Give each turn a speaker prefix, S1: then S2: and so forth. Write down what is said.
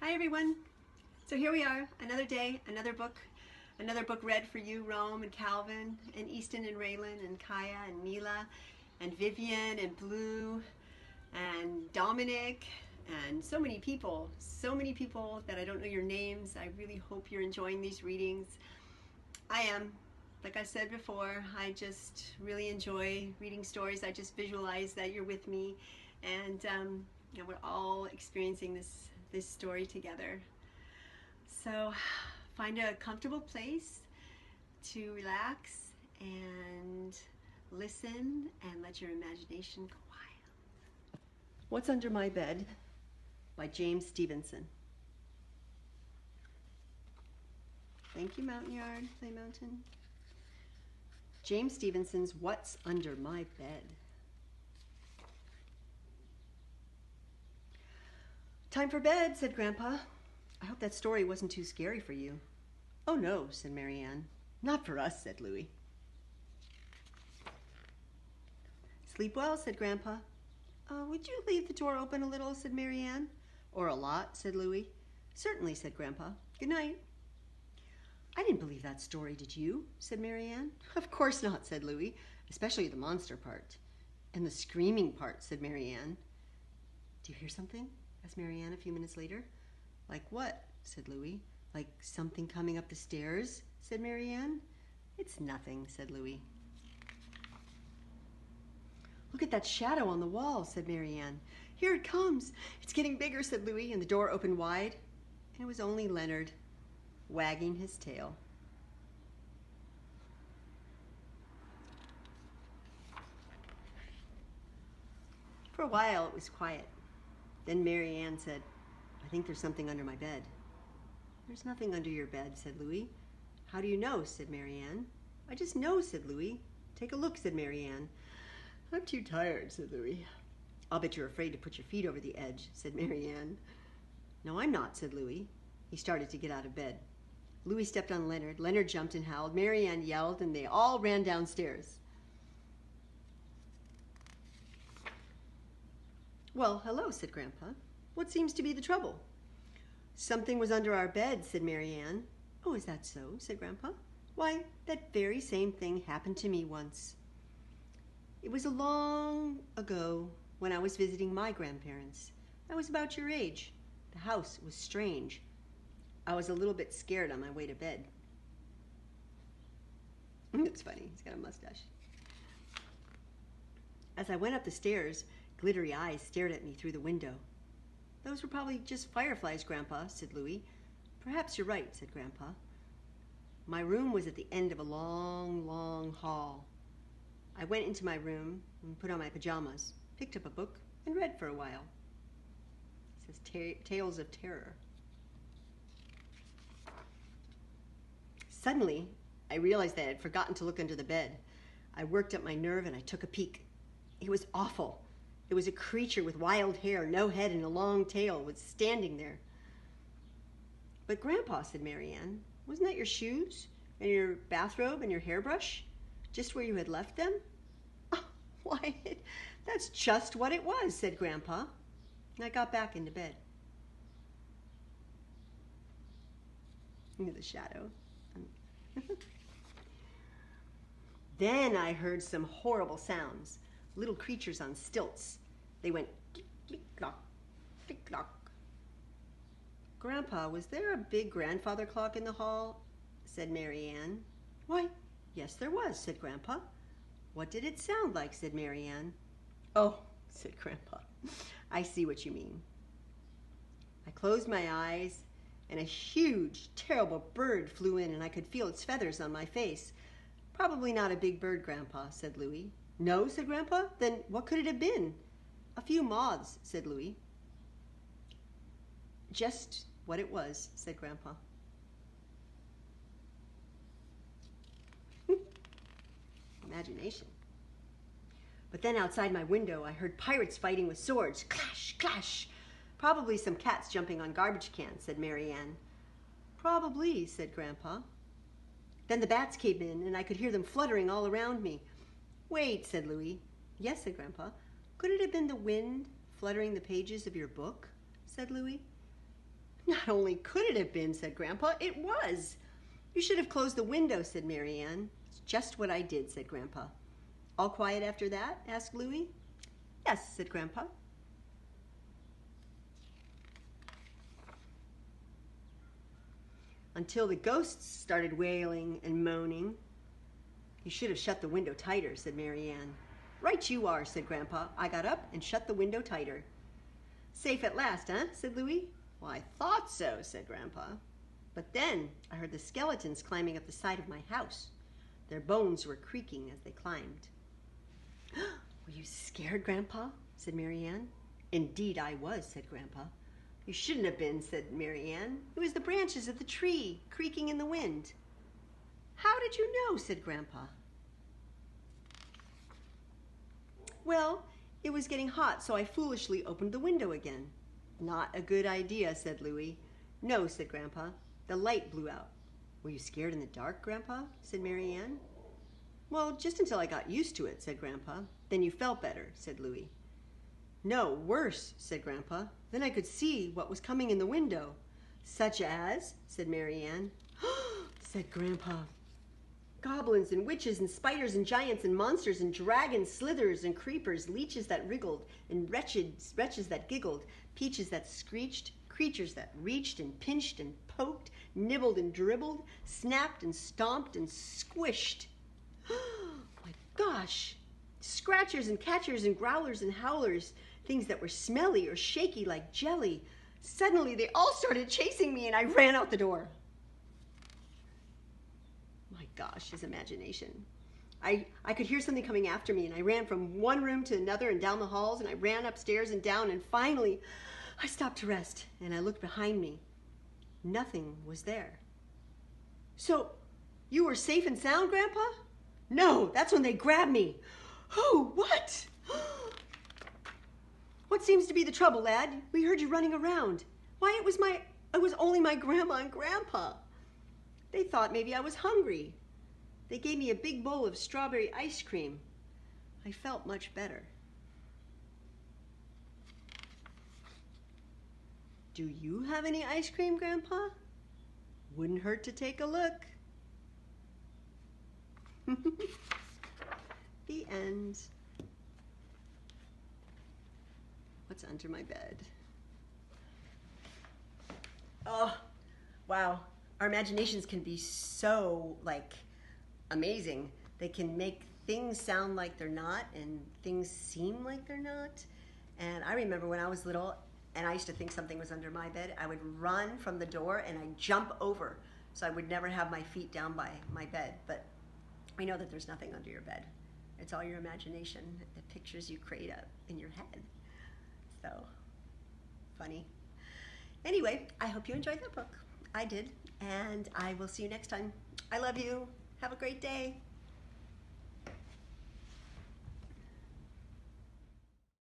S1: Hi everyone. So here we are, another day, another book read for you, Rome and Calvin and Easton and Raylan and Kaya and Mila and Vivian and Blue and Dominic and so many people that I don't know your names. I really hope you're enjoying these readings. I am. Like I said before, I just really enjoy reading stories. I just visualize that you're with me, and we're all experiencing this story together. So find a comfortable place to relax and listen and let your imagination go wild. What's Under My Bed by James Stevenson. Thank you, Mountain Yard, Play Mountain. James Stevenson's What's Under My Bed. Time for bed, said Grandpa. I hope that story wasn't too scary for you. Oh no, said Marianne. Not for us, said Louis. Sleep well, said Grandpa. Would you leave the door open a little, said Marianne. Or a lot, said Louis. Certainly, said Grandpa. Good night. I didn't believe that story, did you? Said Marianne. Of course not, said Louis, especially the monster part. And the screaming part, said Marianne. Do you hear something? Asked Marianne a few minutes later. Like what? Said Louis. Like something coming up the stairs? Said Marianne. It's nothing, said Louis. Look at that shadow on the wall, said Marianne. Here it comes. It's getting bigger, said Louis, and the door opened wide. And it was only Leonard, wagging his tail. For a while it was quiet. Then Marianne said, I think there's something under my bed. There's nothing under your bed, said Louis. How do you know, said Marianne. I just know, said Louis. Take a look, said Marianne. I'm too tired, said Louis. I'll bet you're afraid to put your feet over the edge, said Marianne. No, I'm not, said Louis. He started to get out of bed. Louis stepped on Leonard. Leonard jumped and howled. Marianne yelled, and they all ran downstairs. Well, hello, said Grandpa. What seems to be the trouble? Something was under our bed, said Marianne. Oh, is that so? Said Grandpa. Why, that very same thing happened to me once. It was a long ago when I was visiting my grandparents. I was about your age. The house was strange. I was a little bit scared on my way to bed. It's funny, he's got a mustache. As I went up the stairs, glittery eyes stared at me through the window. Those were probably just fireflies, Grandpa, said Louis. Perhaps you're right, said Grandpa. My room was at the end of a long, long hall. I went into my room and put on my pajamas, picked up a book, and read for a while. It says Tales of Terror. Suddenly, I realized that I had forgotten to look under the bed. I worked up my nerve and I took a peek. It was awful. It was a creature with wild hair, no head, and a long tail was standing there. But Grandpa, said Marianne, wasn't that your shoes and your bathrobe and your hairbrush? Just where you had left them? Oh, why, that's just what it was, said Grandpa. And I got back into bed. Into the shadow. Then I heard some horrible sounds. Little creatures on stilts. They went click-clock, click-clock. Grandpa, was there a big grandfather clock in the hall? Said Marianne. Why, yes there was, said Grandpa. What did it sound like? Said Marianne. Oh, said Grandpa, I see what you mean. I closed my eyes and a huge, terrible bird flew in and I could feel its feathers on my face. Probably not a big bird, Grandpa, said Louis. No, said Grandpa. Then what could it have been? A few moths, said Louis. Just what it was, said Grandpa. Imagination. But then outside my window, I heard pirates fighting with swords. Clash, clash. Probably some cats jumping on garbage cans, said Marianne. Probably, said Grandpa. Then the bats came in, and I could hear them fluttering all around me. Wait, said Louis. Yes, said Grandpa. Could it have been the wind fluttering the pages of your book? Said Louis. Not only could it have been, said Grandpa, it was. You should have closed the window, said Mary Ann. It's just what I did, said Grandpa. All quiet after that? Asked Louie. Yes, said Grandpa. Until the ghosts started wailing and moaning. You should have shut the window tighter, said Mary Ann. Right you are, said Grandpa. I got up and shut the window tighter. Safe at last, huh? Said Louie. Well, I thought so, said Grandpa. But then I heard the skeletons climbing up the side of my house. Their bones were creaking as they climbed. Were you scared, Grandpa? Said Mary Ann. Indeed I was, said Grandpa. You shouldn't have been, said Mary Ann. It was the branches of the tree creaking in the wind. How did you know? Said Grandpa. Well, it was getting hot, so I foolishly opened the window again. Not a good idea, said Louie. No, said Grandpa. The light blew out. Were you scared in the dark, Grandpa? Said Mary Ann. Well, just until I got used to it, said Grandpa. Then you felt better, said Louie. No, worse, said Grandpa. Then I could see what was coming in the window. Such as, said Mary Ann. Said Grandpa. Goblins and witches and spiders and giants and monsters and dragons, slithers and creepers, leeches that wriggled and wretches that giggled, peaches that screeched, creatures that reached and pinched and poked, nibbled and dribbled, snapped and stomped and squished. My gosh! Scratchers and catchers and growlers and howlers, things that were smelly or shaky like jelly. Suddenly they all started chasing me and I ran out the door. My gosh, his imagination. I could hear something coming after me and I ran from one room to another and down the halls and I ran upstairs and down and finally I stopped to rest and I looked behind me. Nothing was there. So, you were safe and sound, Grandpa? No, that's when they grabbed me. Oh, what? What seems to be the trouble, lad? We heard you running around. Why, it was only my grandma and grandpa. They thought maybe I was hungry. They gave me a big bowl of strawberry ice cream. I felt much better. Do you have any ice cream, Grandpa? Wouldn't hurt to take a look. The end. What's under my bed? Oh, wow. Our imaginations can be so, amazing. They can make things sound like they're not and things seem like they're not. And I remember when I was little and I used to think something was under my bed, I would run from the door and I'd jump over so I would never have my feet down by my bed. But we know that there's nothing under your bed. It's all your imagination, the pictures you create up in your head. So, funny. Anyway, I hope you enjoyed that book. I did, and I will see you next time. I love you. Have a great day.